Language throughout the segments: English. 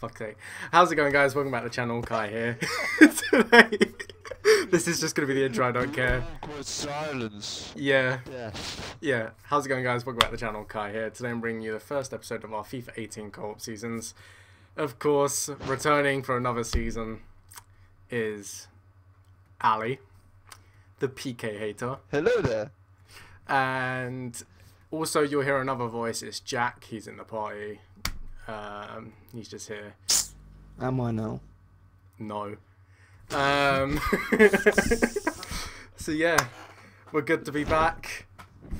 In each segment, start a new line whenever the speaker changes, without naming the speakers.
Fuck's sake. How's it going, guys? Welcome back to the channel. Kai here. Today, this is just going to be the intro, I don't care.
Awkward silence.
Yeah.
Yes.
Yeah. How's it going, guys? Welcome back to the channel. Kai here. Today I'm bringing you the first episode of our FIFA 18 co-op seasons. Of course, returning for another season is Ali, the PK hater.
Hello there.
And also you'll hear another voice. It's Jack. He's in the party. He's just here.
Am I now?
No. So yeah, we're good to be back.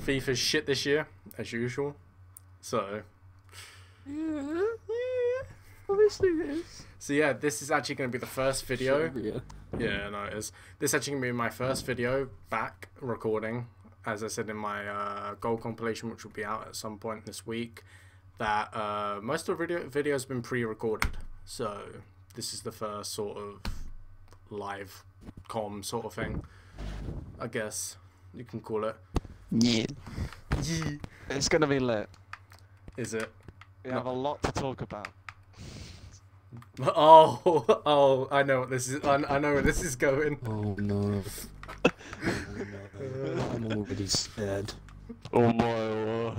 FIFA's shit this year, as usual. So
Yeah. Obviously it is.
so yeah, this is actually going to be the first video. Yeah, no, it is. This is actually going to be my first video back recording, as I said in my goal compilation, which will be out at some point this week. That most of the video has been pre-recorded, so this is the first sort of live com sort of thing, I guess you can call it.
Yeah.
Yeah.
It's gonna be lit.
Is it?
We have a lot to talk about.
Oh, I know what this is. I know where this is going.
Oh no. I'm already scared.
Oh my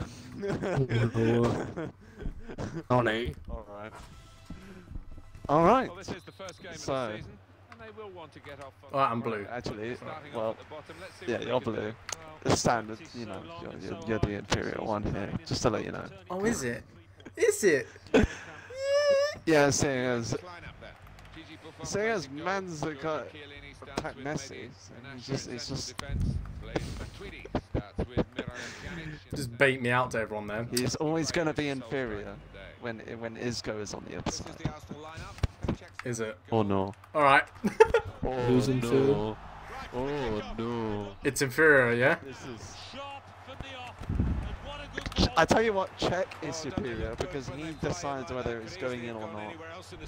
Honey.
Alright. Alright.
Well, this is the first game
So-
of the season, and they will want to get off.
Alright, I'm blue.
Actually,
Starting
well,
off at the bottom. Let's see
yeah,
what
you're
they can
blue.
do.
It's standard, you know, you're the inferior one here, just to let you know.
Oh, is it? Is it?
Yeah, seeing as man's that got attack Messi, so it's just
Just bait me out to everyone there.
he's always gonna be inferior when Isco is on the other side.
Is it?
Oh no.
All right.
Oh
Who's inferior?
no. Oh no.
It's inferior, yeah.
This is. I tell you what, Czech is superior because he decides whether it's going in or not.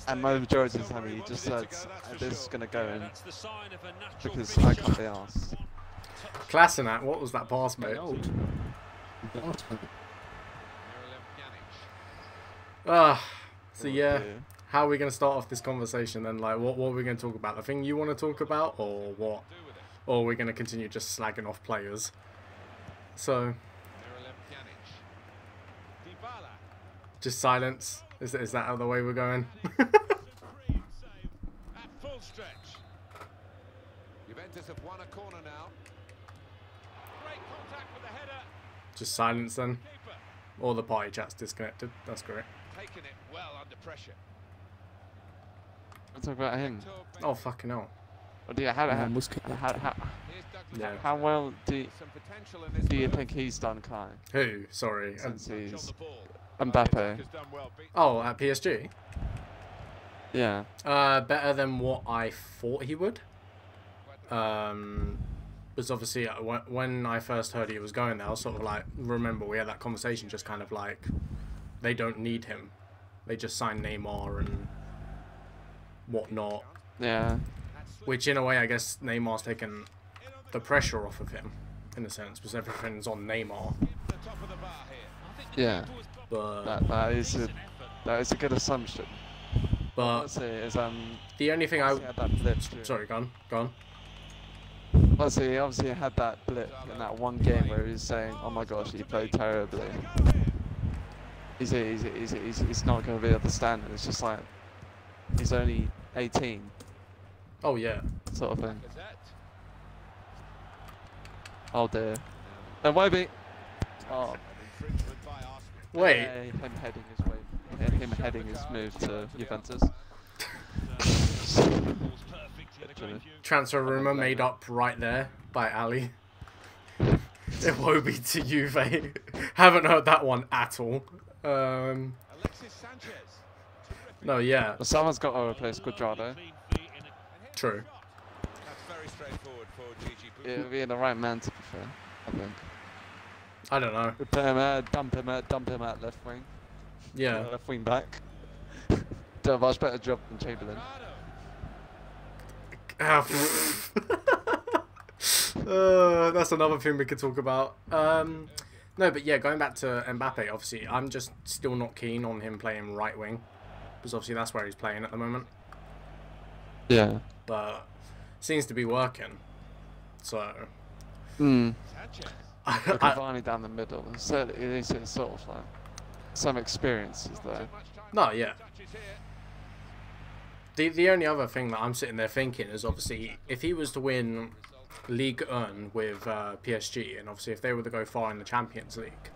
And majority of the time he just says, this is gonna go in because I can't be asked.
Klassenat, what was that pass, mate?
Old.
So yeah, how are we gonna start off this conversation then? Like, what are we gonna talk about? The thing you want to talk about, or what? Or are we gonna continue just slagging off players? So, just silence. Is that the way we're going?
Juventus have won a corner now. Great contact with the header.
Just silence then. Or the party chat's disconnected. That's great.
Taking it well under pressure.
Let's talk about him.
Oh fucking hell.
What do you,
Yeah.
how well do
Some potential in this.
you think he's done, Kai?
Who? Sorry.
Since he's
ball.
Mbappe.
Has done well. Beat
Oh, at PSG.
Yeah.
Better than what I thought he would. Because obviously when I first heard he was going there, I was sort of like, remember we had that conversation, just kind of like, they don't need him. They just signed Neymar and whatnot.
Yeah.
Which in a way, I guess Neymar's taken the pressure off of him, in a sense, because everything's on Neymar.
the top of the bar here.
Yeah.
But
That is a good assumption.
but
Let's see, is
the only thing I
obviously had that blip.
sorry, go on.
He obviously had that blip in that one game where he was saying, "Oh my gosh, he played terribly." He's not going to be at the standard. It's just like he's only 18,
Oh yeah.
sort of thing.
Gazette.
Oh dear. And Wobie. Oh.
Infringement by Arsenal.
Wait.
Yeah, him heading his move to Juventus. Literally.
Transfer rumor made up right there by Ali. Iwobi to Juve. Haven't heard that one at all.
Alexis Sanchez.
No, yeah,
Well, someone's got to replace Cuadrado.
true.
That's very straightforward for Gigi.
It would be the right man to be fair, I think.
I don't know.
Put him dump him at left wing.
Yeah.
Left wing back. Do a much better job than Chamberlain.
That's another thing we could talk about. No, but yeah, going back to Mbappe, obviously, I'm just still not keen on him playing right wing. because obviously that's where he's playing at the moment.
Yeah.
But seems to be working. So.
Hmm.
Sanchez.
Cavani down the middle. So it's sort of like some experiences there.
No, yeah.
Touches here.
The only other thing that I'm sitting there thinking is obviously if he was to win Ligue 1 with PSG, and obviously if they were to go far in the Champions League,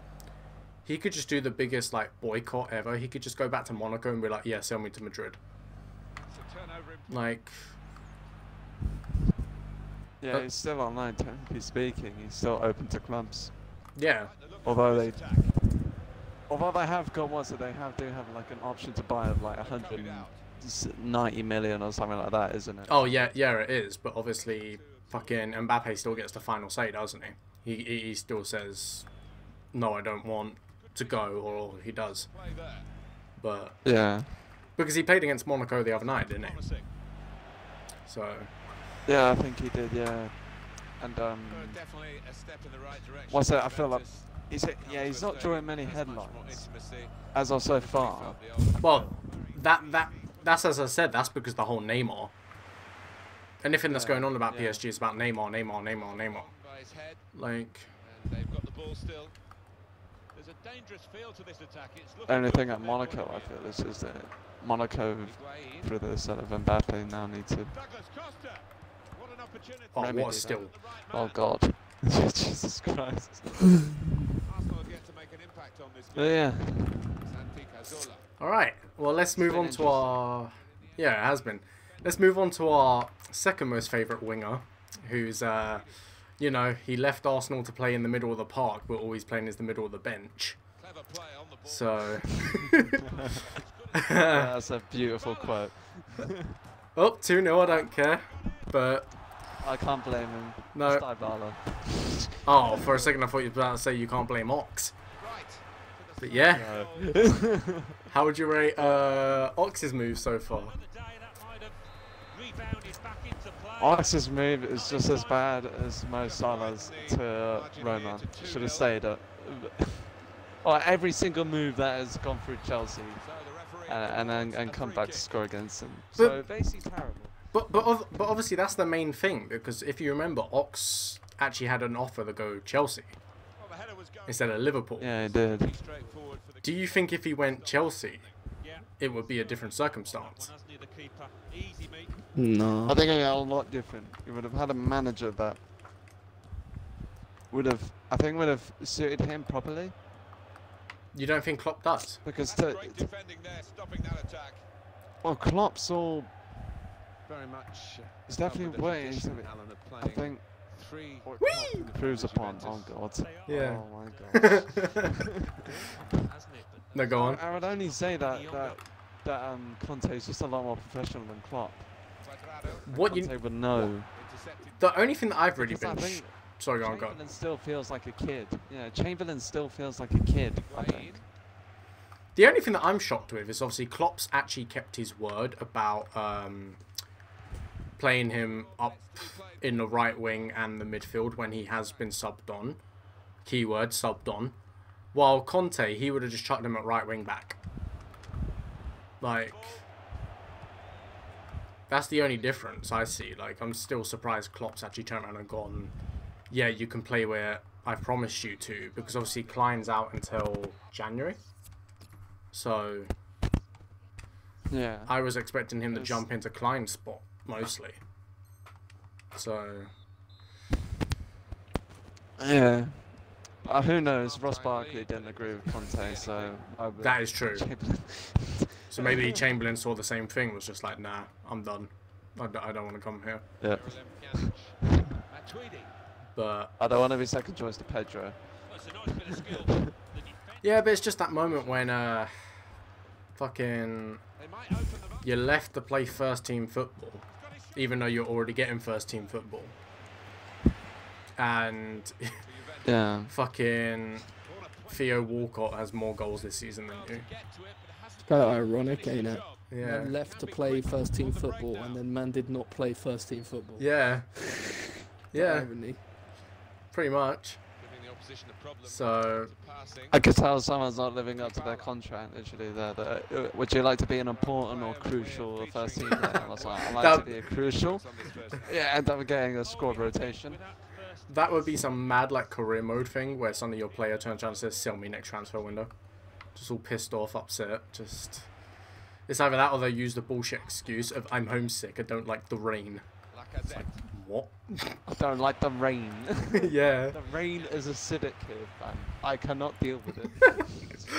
he could just do the biggest like boycott ever. He could just go back to Monaco and be like, yeah, sell me to Madrid.
It's a turnover in
Like,
Yeah, he's still online, technically speaking. He's still open to clubs.
yeah.
Although they have got one, so they do have like an option to buy of like 190 million or something like that, isn't it?
Oh yeah, it is. But obviously, fucking Mbappe still gets the final say, doesn't he? He still says, no, I don't want to go, or he does.
play there.
But
Yeah.
because he played against Monaco the other night, didn't he?
Promising.
So
Yeah, I think he did. Yeah. And
Definitely a step in the right direction.
what's that? I feel like
Juventus
he's not drawing many
has much more
headlines
intimacy.
as of so far.
well, that's as I said. That's because the whole Neymar. Anything that's
Yeah,
going on about
yeah.
PSG is about Neymar.
By his head,
Like,
and they've got the ball still. There's a dangerous feel to this attack. It's looking
The only
good
thing
for
at
them
Monaco,
going
I
here.
feel, is that Monaco,
Higuain.
through the sort of Mbappe, now need to.
Douglas Costa. What an opportunity.
oh,
Remedy
what
that.
still?
The right
Oh
man.
God. Jesus Christ.
Arsenal have yet to make an impact on this
But
game.
yeah.
Santi Cazorla.
All right. Well, let's move
been
on to our. Yeah, it has been. Let's move on to our second most favourite winger, who's you know, he left Arsenal to play in the middle of the park, but all he's playing is the middle of the bench.
Clever play on the ball.
So.
Yeah, that's a beautiful quote.
Oh, 2-0, I don't care. But,
I can't blame him.
No.
It's Dybala.
oh, for a second I thought you were about to say you can't blame Ox.
Right.
But yeah,
No.
how would you rate Ox's move so far?
Ox's move is just as bad as Mo Salah's to Roma. Should have stayed at. Well, every single move that has gone through Chelsea
So the referee
and come back to score against them.
But-
So basically terrible.
But obviously that's the main thing, because if you remember, Ox actually had an offer to go Chelsea
Well, the header was going
instead of Liverpool.
Yeah, he did.
pretty straightforward for the
Do you think if he went Chelsea, it would be a different circumstance?
No.
I think it a lot different. You would have had a manager that would have suited him properly.
You don't think Klopp does?
Because
That's great defending there, stopping that attack.
well, Klopp's all.
Very much.
It's definitely ways. I think
Three.
improves upon. Oh God.
Yeah.
Oh my God.
No, go on.
I would only say that Conte is just a lot more professional than Klopp.
What you?
Conte would know.
The only thing that I've really
Because I
been.
think
Sorry, go on.
Chamberlain still feels like a kid. Yeah, Chamberlain still feels like a kid. I think.
The only thing that I'm shocked with is obviously Klopp's actually kept his word about playing him up in the right wing and the midfield when he has been subbed on. Keyword, subbed on. While Conte, he would have just chucked him at right wing back. Like, that's the only difference I see. Like, I'm still surprised Klopp's actually turned around and gone, yeah, you can play where I promised you to, because obviously Klein's out until January. So,
Yeah.
I was expecting him to
It's-
jump into Klein's spot, mostly. So,
Yeah. Who knows? Ross Barkley didn't agree with Conte, so I would.
that is true. So maybe Chamberlain saw the same thing, was just like, nah, I'm done. I don't want to come here.
Yeah.
But,
I don't want to be second choice to Pedro.
yeah, but it's just that moment when, fucking, you're left to play first team football, even though you're already getting first team football. And
Yeah.
fucking Theo Walcott has more goals this season than you.
It's kind of ironic, ain't it?
Yeah.
Man left to play first team football, and then man did not play first team football.
Yeah. Yeah,
Irony.
pretty much. So
I could tell someone's not living up to their contract. Literally, would you like to be an important or crucial first team player? I was like, I'd like to be a crucial. Yeah, end up getting a squad rotation.
that would be some mad like career mode thing where suddenly your player turns around and says, "Sell me next transfer window." Just all pissed off, upset. Just it's either that or they use the bullshit excuse of "I'm homesick. I don't like the rain." It's like, what?
I don't like the rain.
Yeah.
The rain is acidic here, man. I cannot deal with it.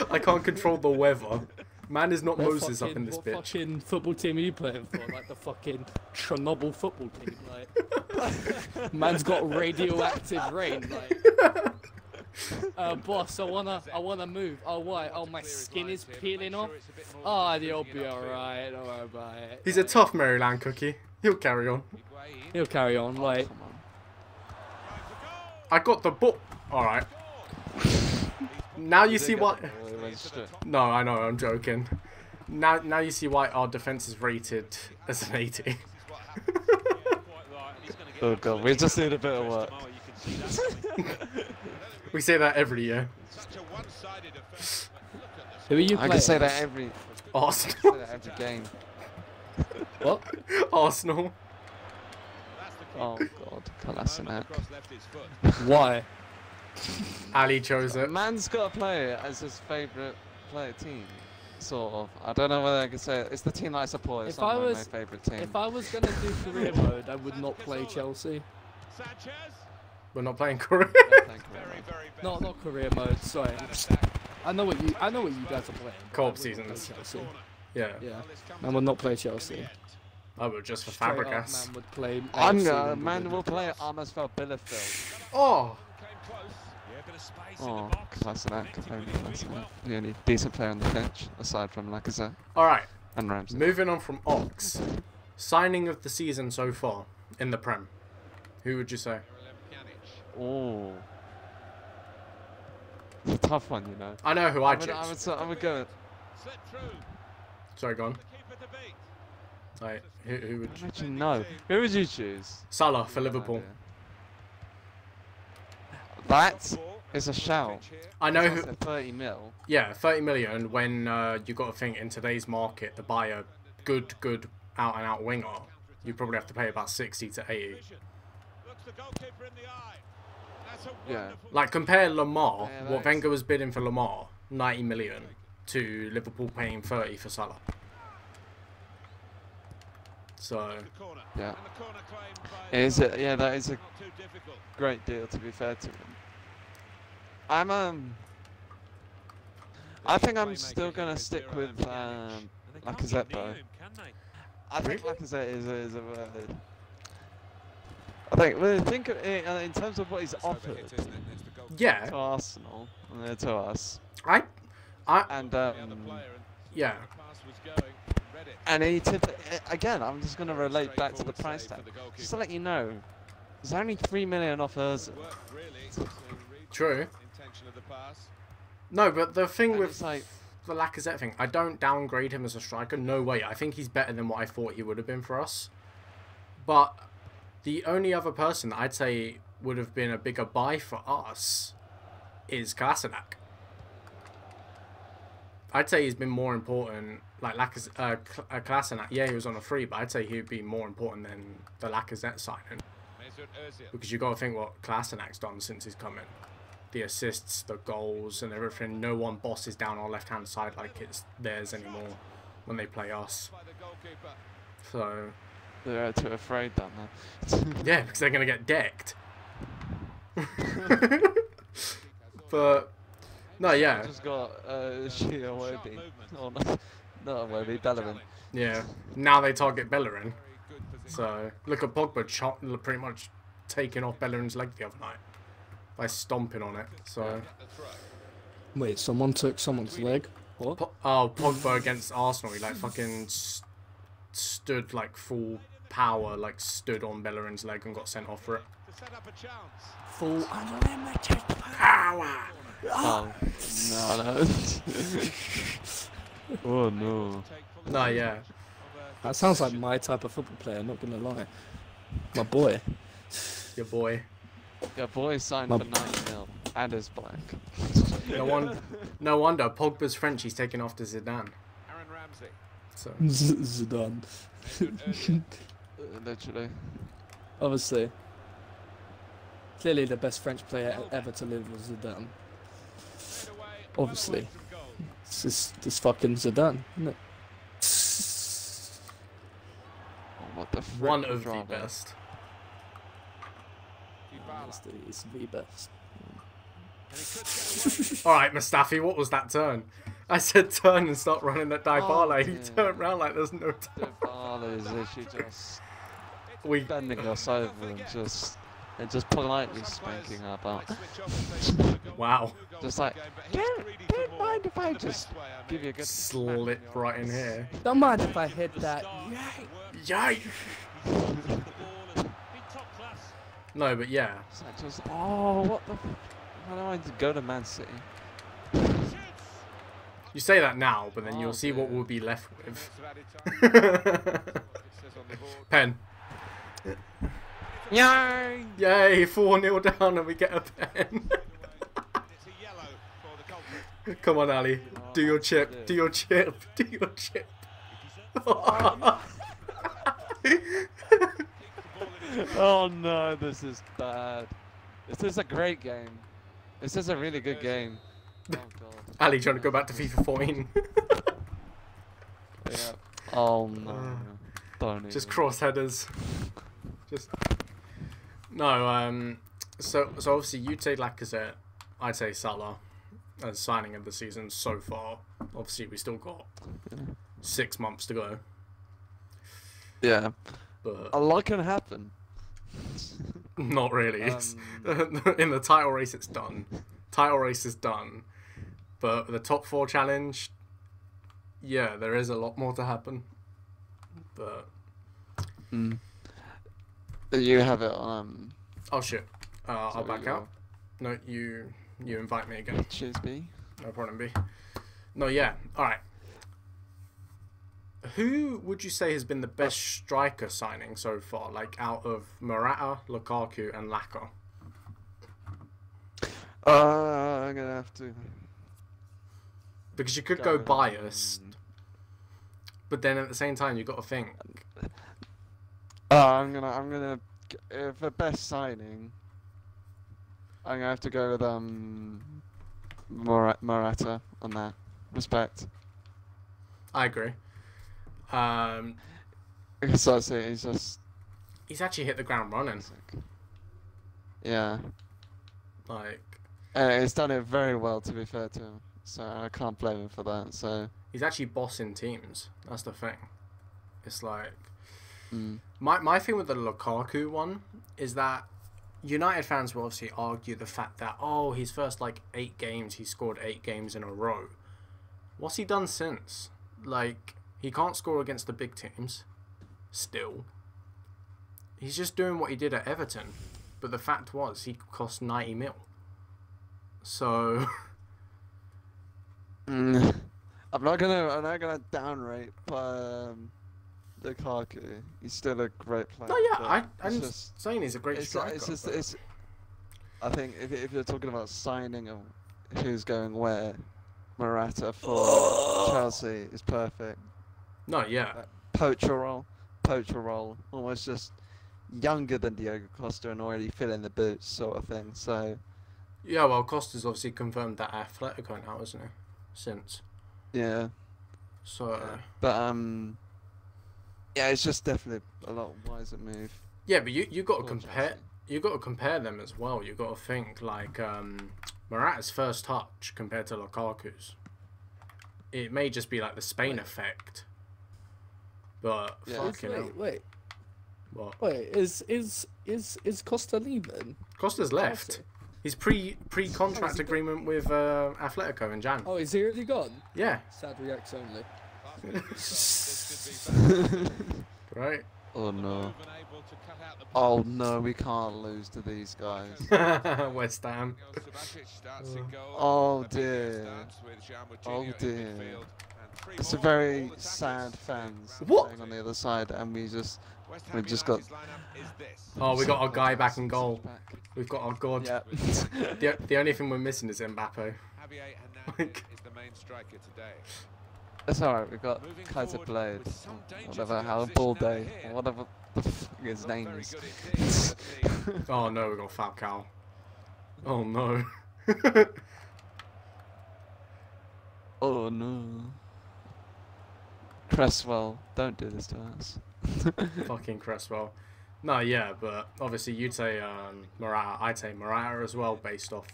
I can't control the weather. Man is not
What
Moses up in this
what
bitch.
fucking football team are you playing for? Like the fucking Chernobyl football team. Like, man's got radioactive rain. Like, boss, I wanna move. Oh, why? Oh, my skin is peeling off. Oh, you'll be alright. Don't worry about it.
He's a tough Maryland cookie. He'll carry on.
He'll carry on. Like,
Come on.
I got the book. All right. Now you see why. No, I know. I'm joking. Now you see why our defense is rated as an 80.
Oh god, we just need a bit of work.
We say that every year.
who are you
I
playing?
can say that every
Arsenal.
game.
What?
Arsenal.
Oh god, Kolasinac.
Why?
Ali chose it.
Man's got to play it as his favourite player team. Sort of. I don't know whether I can say it. It's the team that I support. It's
If
not
I
my
was-
favourite team.
If I was gonna do career mode, I would not play Chelsea.
We're not playing Korea.
Not career mode. Sorry. I know what you guys are playing. but
Co-op
I would not play
seasons.
Chelsea.
Yeah.
Yeah. Man would not play Chelsea.
I would just for
Straight up,
Fabregas.
man would play.
I'm
AFC
gonna,
Wimbledon.
man will play Armsfeld Bielefeld.
Oh.
Oh, Kolasinac. Only Kolasinac. The only decent player on the pitch, aside from Lacazette
All right.
and Ramsey.
Moving on from Ox. Signing of the season so far in the Prem. Who would you say?
Oh. It's a tough one, you know.
I know who I choose.
I would go.
Sorry, go on. Like, who would
I don't actually know. Who would you choose?
Salah for Liverpool.
That is a shout.
I know
That's
who.
a 30 mil.
Yeah, 30 million. When you got to think in today's market, to buy a good out and out winger, you probably have to pay about 60 to 80.
Yeah.
Like compare Lamar,
Yeah,
what
that
Wenger was bidding for Lamar, 90 million, to Liverpool paying 30 for Salah. So
Yeah. Is it? Yeah, that is a great deal. To be fair to him, I think I'm still gonna stick with Lacazette though. I think Lacazette is a. I think in terms of what he's offered
yeah,
to Arsenal, to us,
I
and
yeah.
and again, I'm just gonna relate back to the price tag. Just to let you know, there's only 3 million off Ozil.
True. No, but the thing
And
with
it's like,
the Lacazette thing, I don't downgrade him as a striker. No way. I think he's better than what I thought he would have been for us. But the only other person that I'd say would have been a bigger buy for us is Kolasinac. I'd say he's been more important. Like Kolasinac, yeah, he was on a free, but I'd say he'd be more important than the Lacazette signing. Because you got to think what Kolasinac's done since he's come in. The assists, the goals, and everything. No one bosses down our left-hand side like it's theirs anymore when they play us. So
they're too afraid, don't they?
yeah, because they're gonna get decked. But no, yeah,
Just got Shia Iwobi. Oh, not Iwobi, Bellerin.
yeah. Now they target Bellerin. So look at Pogba pretty much taking off Bellerin's leg the other night by stomping on it. So
Wait, someone took someone's leg? What?
Pogba against Arsenal, he like fucking stood like full power, like stood on Bellerin's leg and got sent off for it.
Full unlimited
Power.
Oh, no. Oh, no.
No, yeah.
That sounds like my type of football player, not gonna lie. My boy.
Your boy.
Your boy signed for 90 mil. And is black.
No wonder Pogba's French. He's taken after Zidane.
Aaron Ramsey.
So
Zidane.
Literally.
Obviously. Clearly the best French player ever to live was Zidane. Obviously. It's just fucking Zidane, isn't it?
Oh, what the frick
one of the
drama.
best.
It's the best.
All right, Mustafi, what was that turn? I said turn and start running that Dybala. He turned round like there's no time.
Dybala is literally just
We
bending us over and just politely spanking our butt.
wow.
Just like, don't mind if I just give you a good
Slip right in here.
Don't mind if I hit that.
Yay! No, but yeah.
It's like just, oh, what the? Why don't I just go to Man City?
You say that now, but then you'll see what
dear.
we'll be left with. Pen.
Yay!
Yay, 4-0 down and we get a pen. Come on, Ali. Do your chip. Do your chip. Do your chip.
Oh no, this is bad. This is a great game. This is a really good game. Oh god.
Ali trying to go back to FIFA 14.
Yeah. Oh no. Don't
Just
even.
cross headers. Just no. So obviously you'd say Lacazette. I'd say Salah as signing of the season so far. Obviously we still got 6 months to go.
Yeah.
But
A lot can happen.
not really. It's, in the title race, it's done. Title race is done. But the top 4 challenge, yeah, there is a lot more to happen. But
You have it.
oh shit, I'll
Sorry,
back out. No, you invite me again.
Cheers, B.
No problem, B. No, yeah. All right. Who would you say has been the best striker signing so far? Like out of Morata, Lukaku, and Laka.
I'm gonna have to.
Because you could go biased, but then at the same time you got to think.
I'm gonna. For best signing, I'm gonna have to go with Morata on that. Respect.
I agree.
Because that's it. He's just.
He's actually hit the ground running.
Yeah.
Like
He's done it very well, to be fair to him. So I can't blame him for that. So.
he's actually bossing teams. That's the thing. It's like
Mm.
my thing with the Lukaku one is that United fans will obviously argue the fact that his first like 8 games he scored 8 games in a row. What's he done since? Like he can't score against the big teams. Still, he's just doing what he did at Everton. But the fact was he cost 90 mil. So
I'm not gonna downrate Lukaku. He's still a great player.
no, yeah, I'm
just
saying he's a great striker.
I think if you're talking about signing of who's going where, Morata for Chelsea is perfect.
No, yeah.
Poacher role, almost just younger than Diogo Costa and already filling the boots sort of thing. So
Yeah, well, Costa's obviously confirmed that Atletico now, isn't he? Since.
yeah,
So,
but yeah, it's just definitely a lot wiser move.
yeah, but you got to
for
compare.
Chelsea.
You got to compare them as well. You got to think like Morata's first touch compared to Lukaku's. It may just be like the Spain effect, but
Yeah.
fucking hell.
Wait,
What?
is Costa leaving?
Costa's left.
Chelsea?
He's pre-contract agreement with Atletico in Jan.
Oh, is he already gone?
Yeah,
Sad reacts only.
right.
Oh no. Oh no, we can't lose to these guys.
West Ham.
Oh dear. Oh dear. it's a very sad fans
What?
playing on the other side, and we just got.
Oh, we got our guy back in
Back.
goal. We've got our god.
Yeah.
The only thing we're missing is Mbappe.
Javier Hernandez is the main striker today.
It's alright. We've got Kaiser Blade, whatever, Halball Day, or whatever the fuck his name is.
Oh no, we got Falcao. Oh no.
Oh no. Cresswell, don't do this to us.
Fucking Cresswell. No, yeah, but obviously you'd say Morata. I'd say Morata as well, based off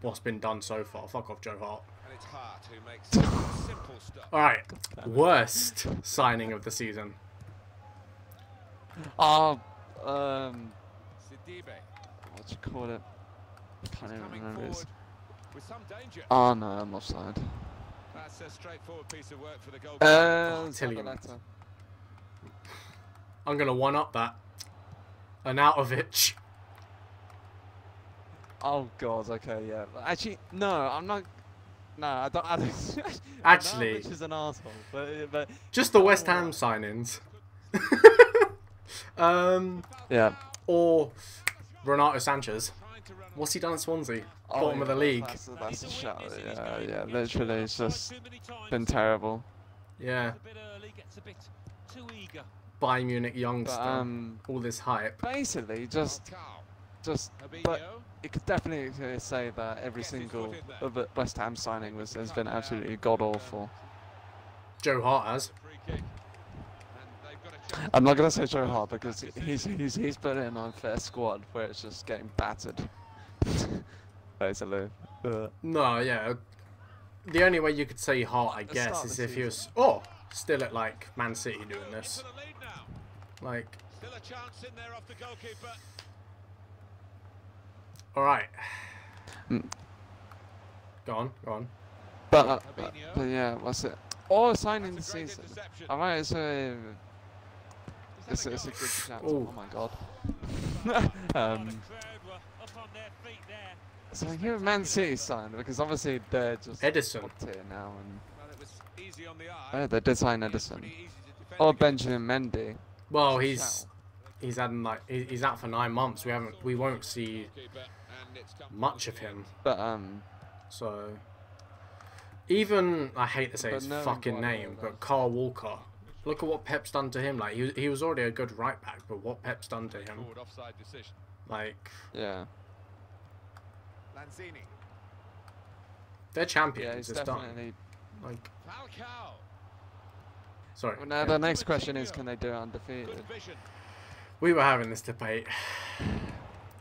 what's been done so far. Fuck off, Joe Hart.
And it's Hart who makes simple stuff.
All right, worst signing of the season.
Oh,
Sidibe
what you call it? Can't even
coming
remember.
forward with some danger.
Oh no, I'm offside.
That's a straightforward piece of work for the goal.
Tillian.
Zabaleta.
I'm gonna one up that. Arnautovic.
Oh god, okay, yeah. Actually, no, I'm not. No, I don't.
Actually,
Which is an asshole, but
just the West Ham signings.
yeah.
Or Renato Sanchez. What's he done at Swansea? Bottom of the league.
That's a shot. Yeah. Literally, it's just been terrible.
Yeah. Bayern Munich youngster.
But
All this hype.
basically, just. But you could definitely say that every single West Ham signing has been absolutely god awful.
Joe Hart has.
I'm not gonna say Joe Hart because he's put in a fair squad where it's just getting battered. Basically.
No, yeah. The only way you could say Hart, I guess, is if he was still at like Man City doing this. Like.
Still a chance in there off the goalkeeper.
All right. Go on.
But yeah, what's it? Oh, signing the season. Alright, so it's a good chance. Oh my god. So here Man City signed because obviously they're just
Edison.
top tier now, and they did sign Edison or Benjamin Mendy.
Well, he's out for 9 months. We won't see much of him.
But
So even I hate to say
But
his
no
fucking
one
name,
knows.
but Carl Walker. Look at what Pep's done to him. Like he was already a good right back, but what Pep's done to him,
Offside decision.
like
yeah,
Lanzini.
they're
yeah,
champions.
he's
It's done.
definitely.
Like
Falcao.
sorry.
Well, now
yeah.
the next question is, can they do it undefeated?
Good vision.
We were having this debate.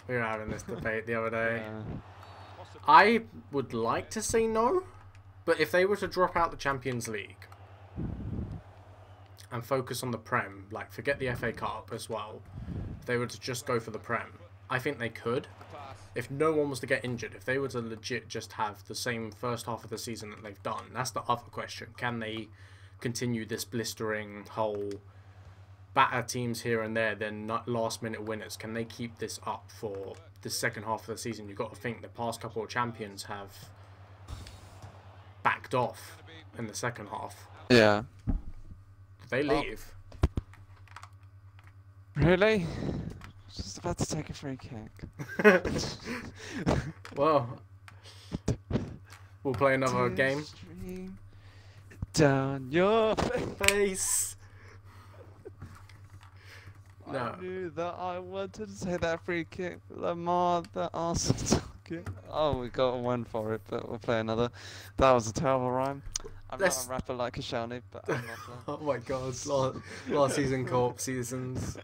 We were having this debate the other day.
Yeah.
I would like to say no, but if they were to drop out the Champions League and focus on the Prem, like forget the FA Cup as well, if they were to just go for the Prem, I think they could. If no one was to get injured, if they were to legit just have the same first half of the season that they've done, that's the other question. Can they continue this blistering whole batter teams here and there, then not last minute winners? Can they keep this up for the second half of the season? You've got to think the past couple of champions have backed off in the second half.
Yeah.
Did they leave?
Really? Just about to take a free kick.
Well, we'll play another game.
Stream down your
Face. No.
I knew that I wanted to take that free kick. Lamar, the Arsenal took it. Oh, we got a win for it, but we'll play another. That was a terrible rhyme. I'm not a rapper like a Shani, but I'm not.
Oh my god, last season co-op seasons.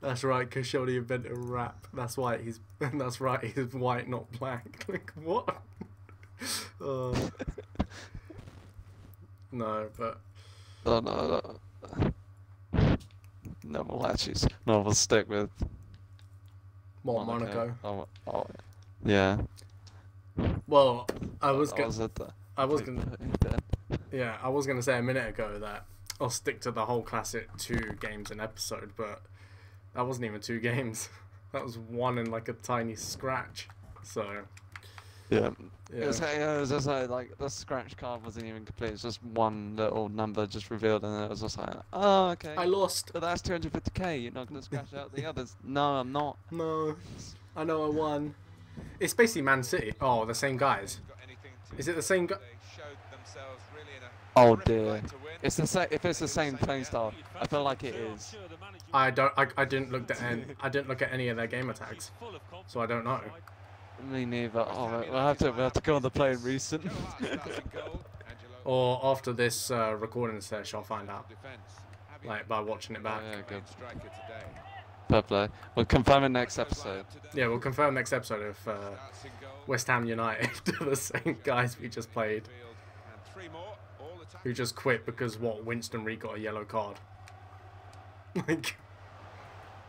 That's right, Kashodi invented rap. That's why he's white, not black. Like what? No, but
Oh, no. No, we'll actually. No, we'll stick with
Monaco.
Oh, yeah.
Well, I was
gonna
say a minute ago that I'll stick to the whole classic 2 games an episode, but that wasn't even 2 games. That was one in like a tiny scratch. So
Yeah.
Yeah.
It was just like the scratch card wasn't even complete. It's just one little number just revealed, and it was just like, oh, okay.
I lost.
But that's 250k. You're not gonna scratch out the others. No, I'm not.
No. I know I won. It's basically Man City. Oh, the same guys. Is it the same guy?
Oh dear. It's the same. If it's the same playing style, I feel like it is.
I didn't look at any. I didn't look at any of their gamer tags, so I don't know.
Me neither. Oh, we'll have to go on the play in recent.
Or after this recording session, I'll find out. Like by watching it back.
Yeah, good. Fair play. We'll confirm it next episode.
Yeah, we'll confirm next episode if West Ham United are the same guys we just played, who just quit because Winston Reed got a yellow card, like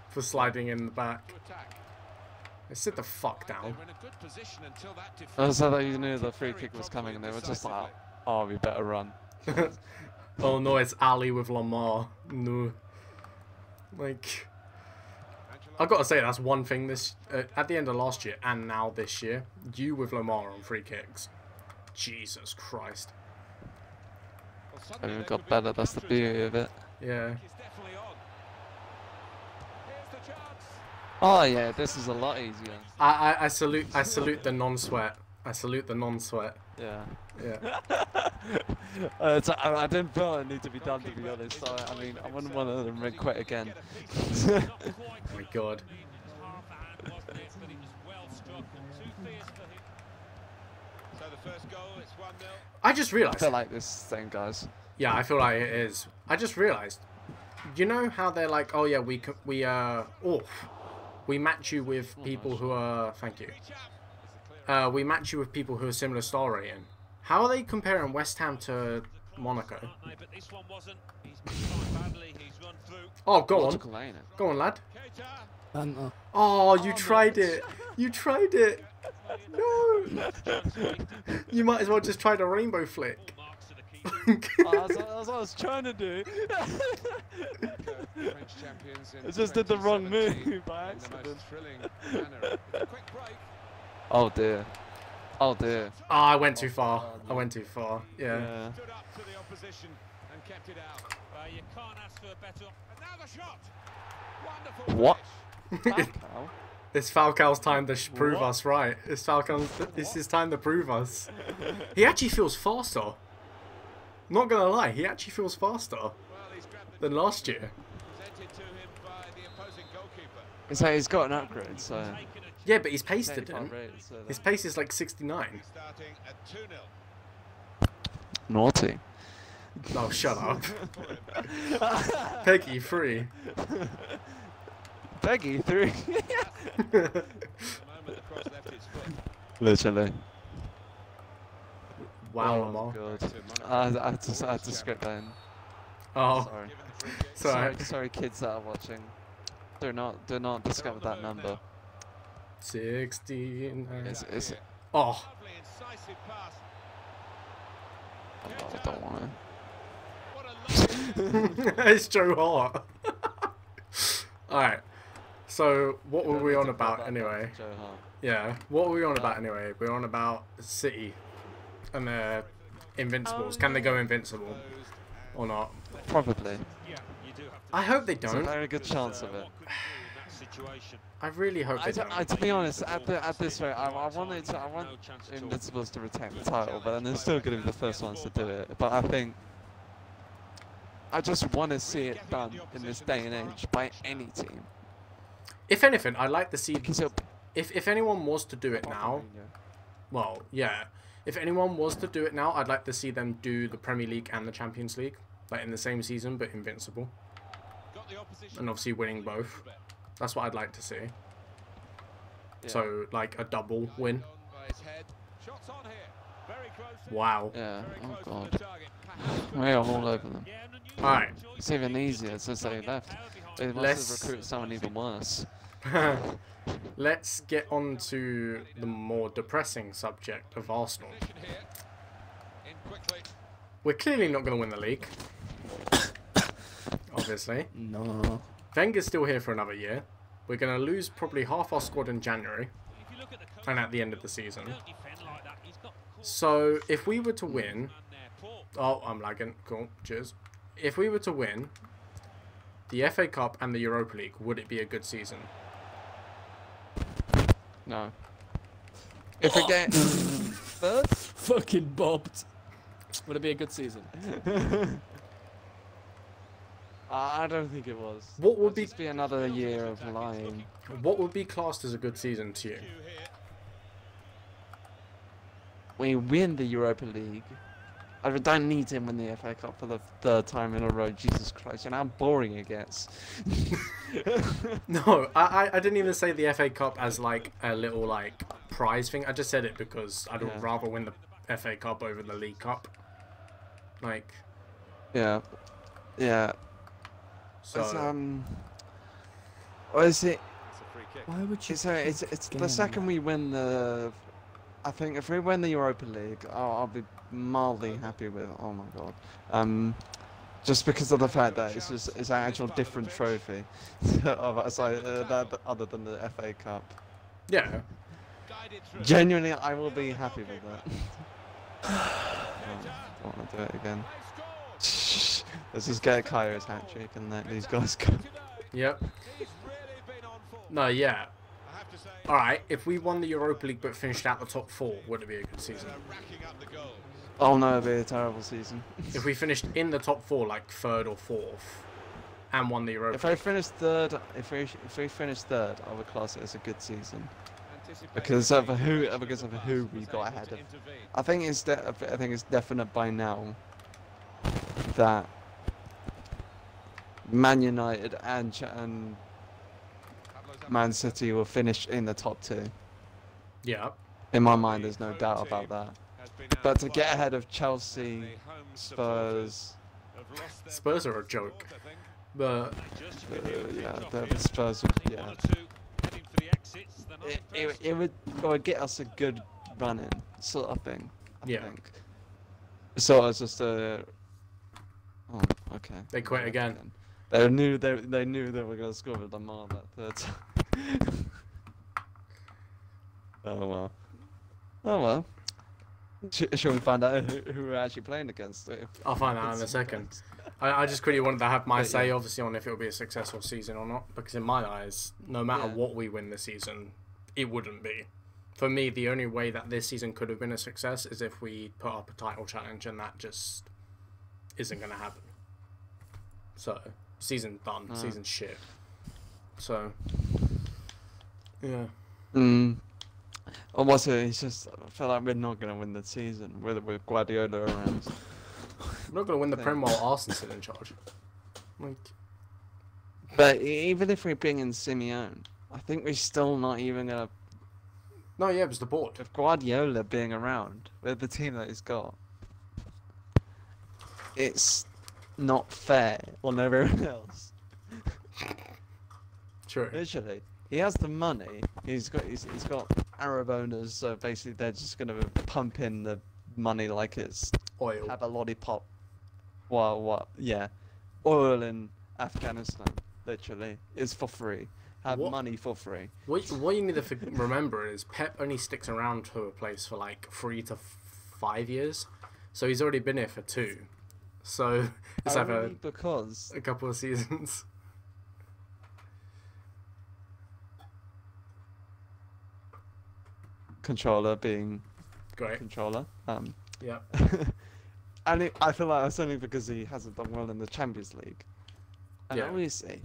for sliding in the back. Sit the fuck down.
So that you knew the free kick was coming, and they were just like, "Oh, we better run."
Oh no, it's Ali with Lamar. No, like I gotta say that's one thing this at the end of last year and now this year. You with Lamar on free kicks, Jesus Christ.
I mean, we got better. That's the beauty of it.
Yeah.
Oh yeah, this is a lot easier.
I salute the non-sweat. I salute the non-sweat.
Yeah.
Yeah.
I didn't feel it need to be done, to be honest. So, I mean, I wouldn't want to quit again.
Oh my god. I just
I
realised.
feel like this thing, guys.
Yeah, I feel like it is. I just realised. You know how they're like, oh yeah, we match you with people who are. Thank you. We match you with people who are similar star rating. How are they comparing West Ham to Monaco? Oh, go on. Go on, lad. Oh, you tried it. You tried it. No. You might as well just try the rainbow flick.
That's what I was trying to do. I just did the wrong move by accident. Oh dear. Oh dear.
Oh, I went too far. I went too far. Yeah.
What?
It's Falcao's time to prove us right. It's his time to prove us. He actually feels faster. Not gonna lie, he actually feels faster than last year.
So he's got an upgrade, so...
Yeah, but his pace didn't. His pace is like 69.
Naughty.
Oh, shut up. Peggy 3.
Peggy 3. Literally.
Wow,
Oh
Lamar.
god. I had to script that in.
Oh,
Sorry. Sorry, kids that are watching. Do not discover that number.
16.
It's
Oh.
I don't want
It's Joe Hart. Alright. So, what were we on about anyway? Yeah, what were we on about anyway? We were on about City and their Invincibles. Can they go invincible or not?
Probably.
I hope they
There's a
don't.
very good chance of it.
I really hope they don't.
To be honest, at this rate, I want Invincibles to retain the title, but then they're still going to be the first ones to do it. But I think I just want to see it done in this day and age by any team.
If anything, I'd like to see...
Because
If anyone was to do it now... Well, yeah. If anyone was to do it now, I'd like to see them do the Premier League and the Champions League. Like in the same season, but invincible. And obviously winning both. That's what I'd like to see.
Yeah.
So, like a double win. Wow.
Yeah, oh god. We are all over them.
Alright.
It's even easier since they left. They must have recruited someone even worse.
Let's get on to the more depressing subject of Arsenal. We're clearly not going to win the league. Obviously.
No.
Wenger's still here for another year. We're going to lose probably half our squad in January. And at the end of the season. So if we were to win, oh, I'm lagging. Cool, cheers. If we were to win the FA Cup and the Europa League, would it be a good season?
No. If we get third,
Fucking bobbed. Would it be a good season?
I don't think it was.
What would
It'd just be another year of lying?
What would be classed as a good season to you?
We win the Europa League. I don't need to win the FA Cup for the third time in a row. Jesus Christ, and how boring it gets.
No, I didn't even say the FA Cup as like a little like prize thing. I just said it because I'd rather win the FA Cup over the League Cup. Like,
yeah.
so
It's, what is it?
Why would you?
It's the second we win the. I think if we win the Europa League, I'll be mildly happy with. Oh my god. Just because of the fact that it's an actual different trophy, other than the FA Cup.
yeah.
Genuinely, I will be happy with that. Don't want to do it again. Let's just get Kairo's hat trick and let these guys go.
Yep. No, yeah. Alright, if we won the Europa League but finished out the top 4, would it be a good season?
Oh no, it'd be a terrible season.
If we finished in the top 4, like 3rd or 4th, and won the Europa
If I finished third, if we finished third, I would class it as a good season. Because of who we got ahead of. I think it's definite by now that Man United and Man City will finish in the top 2.
Yeah.
In my mind, there's no doubt about that. But to get ahead of Chelsea, Spurs,
Spurs are a joke. But
yeah, the Spurs, yeah. It would get us a good run-in, sort of thing. I think. So it's just a. Oh, okay.
they quit again.
They knew they were gonna score with Lamar that third time. Oh well. Oh well. Shall we find out who we're actually playing against?
I'll find out in a second. I just quickly wanted to have my say, obviously, on if it will be a successful season or not. Because in my eyes, no matter what we win this season, it wouldn't be. For me, the only way that this season could have been a success is if we put up a title challenge, and that just isn't going to happen. So, season done. Season shit. So, yeah.
Or was it? It's just I feel like we're not gonna win the season with Guardiola around.
We're not gonna win the Prem while Arsenal's still in charge. Like,
but even if we bring in Simeone, I think we're still not even gonna.
no, yeah, it was the board.
With Guardiola being around, with the team that he's got, it's not fair on everyone else.
True.
Literally, he has the money. He's got Arab owners, so basically they're just gonna pump in the money like it's
Oil.
have a lollipop. Well, what? Yeah, oil in Afghanistan. Literally, is for free. Have money for free.
What you need to remember is Pep only sticks around to a place for like 3 to 5 years, so he's already been here for 2. So it's
Only because
a couple of seasons.
controller being
Great.
controller.
Yeah.
And I feel like that's only because he hasn't done well in the Champions League. And
Yeah.
obviously,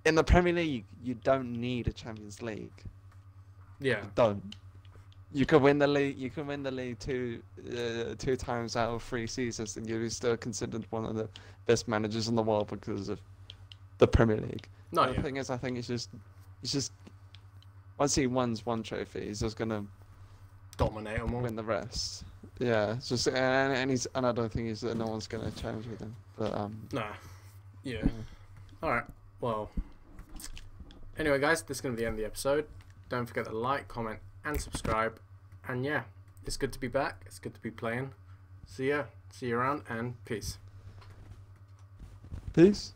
in the Premier League, you don't need a Champions League.
Yeah.
You don't. You can win the league. You can win the league two times out of 3 seasons, and you're still considered one of the best managers in the world because of the Premier League.
No,
The
yeah.
thing is, I think it's just once he wins one trophy, he's just gonna
Dominate them all.
win the rest. Yeah, it's just and I don't think no one's gonna challenge with him. But
Nah. Yeah. Alright. Well. Anyway, guys, this is going to be the end of the episode. Don't forget to like, comment, and subscribe. And yeah, it's good to be back. It's good to be playing. See ya. See you around, and peace.
peace.